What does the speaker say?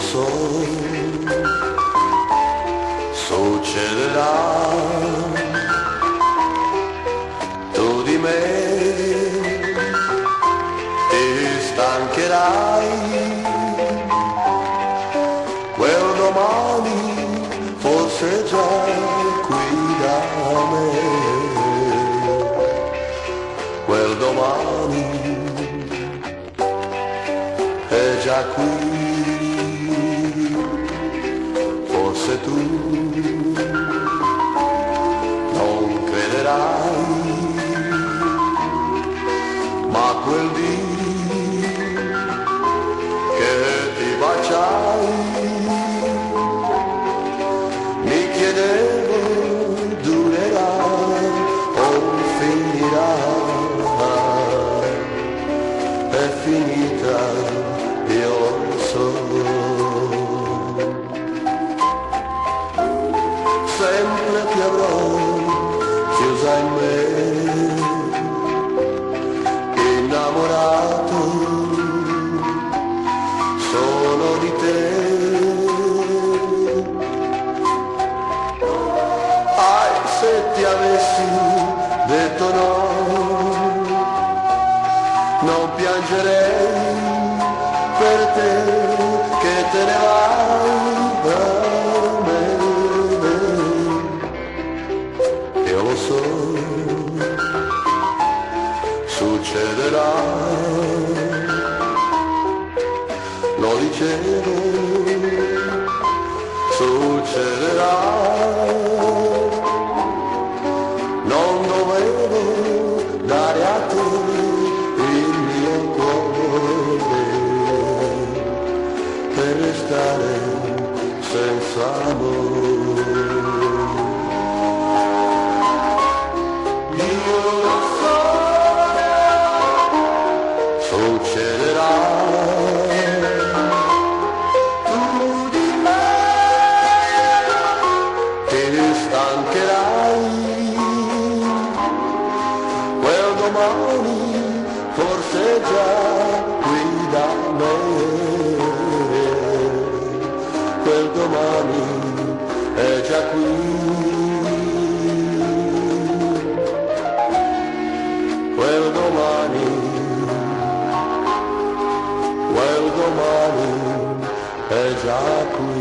so, succederà, tu di me ti stancherai, quel domani forse già qui da me, quel domani è già qui, forse tu non crederai, ma quel dì che ti baciai mi chiedevo durerà o finirà, è finita, io lo so. Sempre ti avrò chiusa in me, innamorato solo di te. Ai, se ti avessi detto no, non piangerei per te che te ne vai da me. Io lo so, succederà, lo dicevo, succederà, non dovevo dare a te il mio cuore per restare senza amore. Io lo so, succederà, tu di me ti stancherai, quel domani forse è già qui da me, quel domani è già qui, quel domani è già qui.